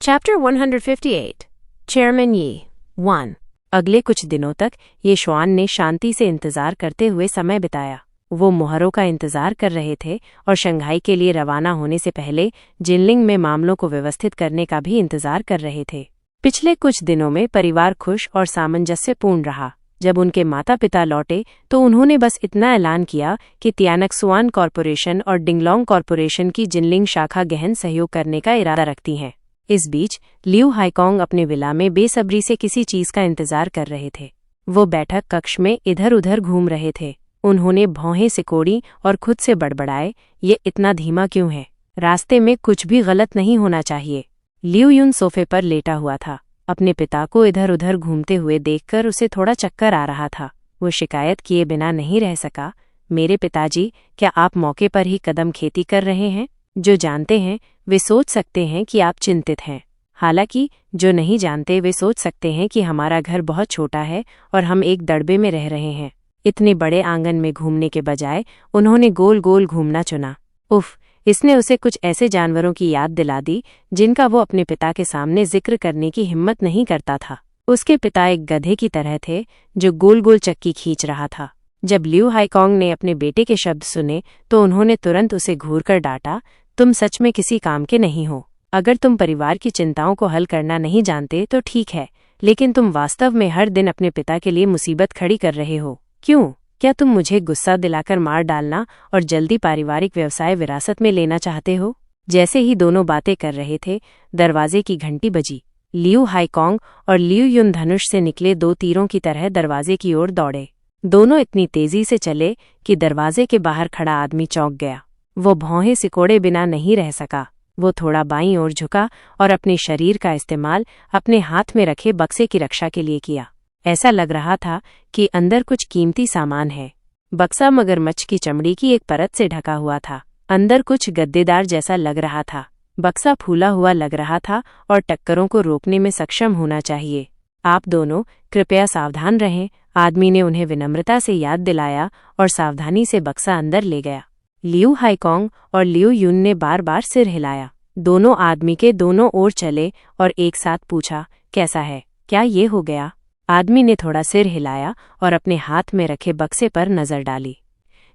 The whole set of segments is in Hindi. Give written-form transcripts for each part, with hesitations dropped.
चैप्टर 158 चेयरमैन यी 1। अगले कुछ दिनों तक ये शुआन ने शांति से इंतजार करते हुए समय बिताया। वो मुहरों का इंतजार कर रहे थे और शंघाई के लिए रवाना होने से पहले जिनलिंग में मामलों को व्यवस्थित करने का भी इंतजार कर रहे थे। पिछले कुछ दिनों में परिवार खुश और सामंजस्यपूर्ण रहा। जब उनके माता पिता लौटे तो उन्होंने बस इतना ऐलान किया कि तियानक्सुआन कॉरपोरेशन और डिंगलोंग कॉरपोरेशन की जिनलिंग शाखा गहन सहयोग करने का इरादा रखती हैं। इस बीच लियू हाईकोंग अपने विला में बेसब्री से किसी चीज का इंतजार कर रहे थे। वो बैठक कक्ष में इधर उधर घूम रहे थे। उन्होंने भौहें सिकोड़ी और खुद से बड़बड़ाए, ये इतना धीमा क्यों है? रास्ते में कुछ भी गलत नहीं होना चाहिए। लियू यून सोफे पर लेटा हुआ था। अपने पिता को इधर उधर घूमते हुए देखकर उसे थोड़ा चक्कर आ रहा था। वो शिकायत किए बिना नहीं रह सका, मेरे पिताजी, क्या आप मौके पर ही कदम खेती कर रहे हैं? जो जानते हैं वे सोच सकते हैं कि आप चिंतित हैं। हालांकि जो नहीं जानते वे सोच सकते हैं कि हमारा घर बहुत छोटा है और हम एक दड़बे में रह रहे हैं। इतने बड़े आंगन में घूमने के बजाय उन्होंने गोल गोल घूमना चुना। उफ, इसने उसे कुछ ऐसे जानवरों की याद दिला दी जिनका वो अपने पिता के सामने जिक्र करने की हिम्मत नहीं करता था। उसके पिता एक गधे की तरह थे जो गोल गोल चक्की खींच रहा था। जब लियू हाईकोंग ने अपने बेटे के शब्द सुने तो उन्होंने तुरंत उसे घूरकर डांटा, तुम सच में किसी काम के नहीं हो। अगर तुम परिवार की चिंताओं को हल करना नहीं जानते तो ठीक है, लेकिन तुम वास्तव में हर दिन अपने पिता के लिए मुसीबत खड़ी कर रहे हो। क्यों? क्या तुम मुझे गुस्सा दिलाकर मार डालना और जल्दी पारिवारिक व्यवसाय विरासत में लेना चाहते हो? जैसे ही दोनों बातें कर रहे थे, दरवाजे की घंटी बजी। लियू हाईकोंग और लियू युन धनुष से निकले दो तीरों की तरह दरवाजे की ओर दौड़े। दोनों इतनी तेजी से चले कि दरवाजे के बाहर खड़ा आदमी चौंक गया। वो भौहें सिकोड़े बिना नहीं रह सका। वो थोड़ा बाईं ओर झुका और अपने शरीर का इस्तेमाल अपने हाथ में रखे बक्से की रक्षा के लिए किया। ऐसा लग रहा था कि अंदर कुछ कीमती सामान है। बक्सा मगरमच्छ की चमड़ी की एक परत से ढका हुआ था। अंदर कुछ गद्देदार जैसा लग रहा था। बक्सा फूला हुआ लग रहा था और टक्करों को रोकने में सक्षम होना चाहिए। आप दोनों कृपया सावधान रहें, आदमी ने उन्हें विनम्रता से याद दिलाया और सावधानी से बक्सा अंदर ले गया। लियू हाईकोंग और लियू यून ने बार बार सिर हिलाया। दोनों आदमी के दोनों ओर चले और एक साथ पूछा, कैसा है? क्या ये हो गया? आदमी ने थोड़ा सिर हिलाया और अपने हाथ में रखे बक्से पर नजर डाली।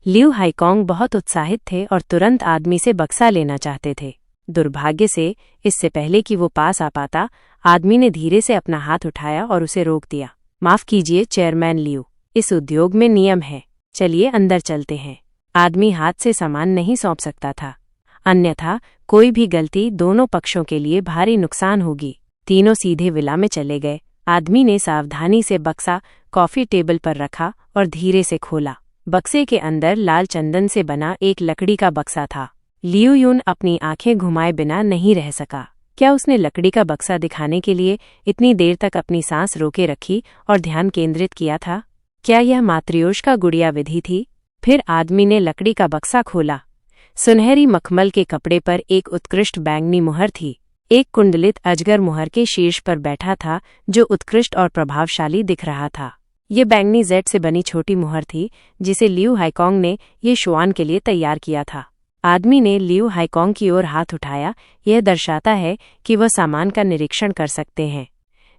लियू हाईकोंग बहुत उत्साहित थे और तुरंत आदमी से बक्सा लेना चाहते थे। दुर्भाग्य से इससे पहले कि वो पास आ पाता, आदमी ने धीरे से अपना हाथ उठाया और उसे रोक दिया। माफ कीजिए चेयरमैन लियू, इस उद्योग में नियम है। चलिए अंदर चलते हैं। आदमी हाथ से सामान नहीं सौंप सकता था, अन्यथा कोई भी गलती दोनों पक्षों के लिए भारी नुकसान होगी। तीनों सीधे विला में चले गए। आदमी ने सावधानी से बक्सा कॉफी टेबल पर रखा और धीरे से खोला। बक्से के अंदर लाल चंदन से बना एक लकड़ी का बक्सा था। लियू यून अपनी आंखें घुमाए बिना नहीं रह सका। क्या उसने लकड़ी का बक्सा दिखाने के लिए इतनी देर तक अपनी सांस रोके रखी और ध्यान केंद्रित किया था? क्या यह मात्रियोशका गुड़िया विधि थी? फिर आदमी ने लकड़ी का बक्सा खोला। सुनहरी मखमल के कपड़े पर एक उत्कृष्ट बैंगनी मुहर थी। एक कुंडलित अजगर मुहर के शीर्ष पर बैठा था जो उत्कृष्ट और प्रभावशाली दिख रहा था। ये बैंगनी जेड से बनी छोटी मुहर थी जिसे लियू हाईकोंग ने ये शुआन के लिए तैयार किया था। आदमी ने लियू हाईकोंग की ओर हाथ उठाया, यह दर्शाता है कि वह सामान का निरीक्षण कर सकते हैं।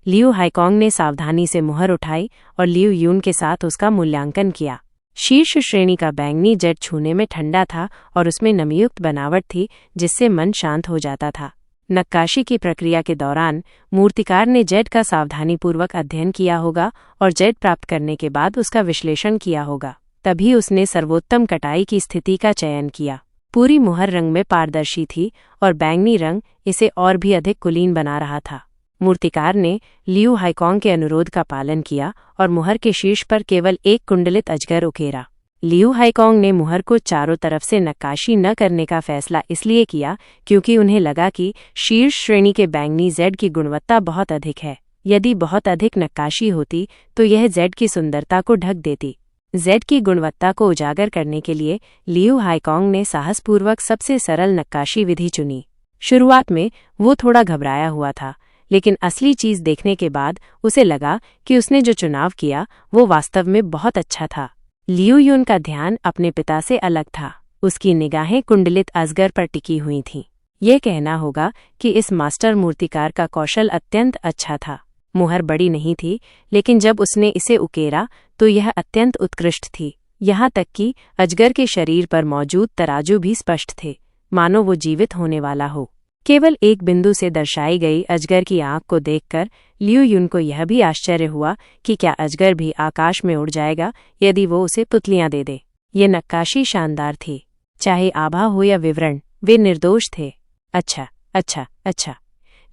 लियू हाईकोंग ने सावधानी से मुहर उठाई और लियू यून के साथ उसका मूल्यांकन किया। शीर्ष श्रेणी का बैंगनी जेड छूने में ठंडा था और उसमें नमीयुक्त बनावट थी जिससे मन शांत हो जाता था। नक्काशी की प्रक्रिया के दौरान मूर्तिकार ने जेड का सावधानीपूर्वक अध्ययन किया होगा और जेड प्राप्त करने के बाद उसका विश्लेषण किया होगा। तभी उसने सर्वोत्तम कटाई की स्थिति का चयन किया। पूरी मुहर रंग में पारदर्शी थी और बैंगनी रंग इसे और भी अधिक कुलीन बना रहा था। मूर्तिकार ने लियू हाईकोंग के अनुरोध का पालन किया और मुहर के शीर्ष पर केवल एक कुंडलित अजगर उकेरा। लियू हाईकोंग ने मुहर को चारों तरफ से नक्काशी न करने का फैसला इसलिए किया क्योंकि उन्हें लगा कि शीर्ष श्रेणी के बैंगनी जेड की गुणवत्ता बहुत अधिक है। यदि बहुत अधिक नक्काशी होती तो यह जेड की सुंदरता को ढक देती। जेड की गुणवत्ता को उजागर करने के लिए लियू हाईकोंग ने साहसपूर्वक सबसे सरल नक्काशी विधि चुनी। शुरुआत में वो थोड़ा घबराया हुआ था, लेकिन असली चीज देखने के बाद उसे लगा कि उसने जो चुनाव किया वो वास्तव में बहुत अच्छा था। लियू यून का ध्यान अपने पिता से अलग था। उसकी निगाहें कुंडलित अजगर पर टिकी हुई थीं। यह कहना होगा कि इस मास्टर मूर्तिकार का कौशल अत्यंत अच्छा था। मुहर बड़ी नहीं थी, लेकिन जब उसने इसे उकेरा तो यह अत्यंत उत्कृष्ट थी। यहाँ तक कि अजगर के शरीर पर मौजूद तराजू भी स्पष्ट थे, मानो वो जीवित होने वाला हो। केवल एक बिंदु से दर्शाई गई अजगर की आंख को देखकर लियू युन को यह भी आश्चर्य हुआ कि क्या अजगर भी आकाश में उड़ जाएगा यदि वो उसे पुतलियां दे दे। ये नक्काशी शानदार थी, चाहे आभा हो या विवरण, वे निर्दोष थे। अच्छा अच्छा अच्छा,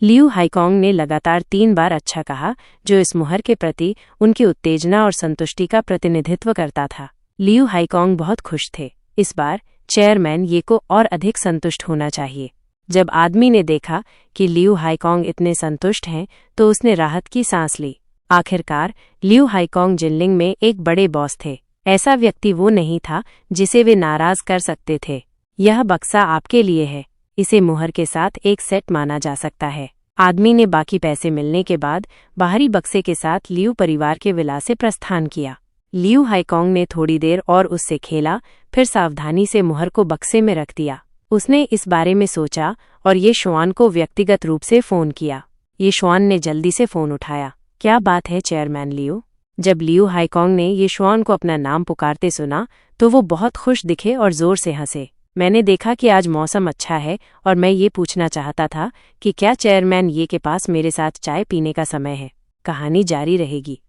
लियू हाईकोंग ने लगातार 3 बार अच्छा कहा, जो इस मुहर के प्रति उनकी उत्तेजना और संतुष्टि का प्रतिनिधित्व करता था। लियू हाईकोंग बहुत खुश थे। इस बार चेयरमैन ये को और अधिक संतुष्ट होना चाहिए। जब आदमी ने देखा कि लियू हाईकोंग इतने संतुष्ट हैं तो उसने राहत की सांस ली। आखिरकार लियू हाईकोंग जिनलिंग में एक बड़े बॉस थे। ऐसा व्यक्ति वो नहीं था जिसे वे नाराज कर सकते थे। यह बक्सा आपके लिए है, इसे मुहर के साथ एक सेट माना जा सकता है। आदमी ने बाकी पैसे मिलने के बाद बाहरी बक्से के साथ लियू परिवार के विला से प्रस्थान किया। लियू हाईकोंग ने थोड़ी देर और उससे खेला, फिर सावधानी से मुहर को बक्से में रख दिया। उसने इस बारे में सोचा और ये शुआन को व्यक्तिगत रूप से फ़ोन किया। ये शुआन ने जल्दी से फ़ोन उठाया। क्या बात है चेयरमैन लियू? जब लियू हाईकोंग ने ये शुआन को अपना नाम पुकारते सुना तो वो बहुत खुश दिखे और ज़ोर से हंसे। मैंने देखा कि आज मौसम अच्छा है और मैं ये पूछना चाहता था कि क्या चेयरमैन ये के पास मेरे साथ चाय पीने का समय है। कहानी जारी रहेगी।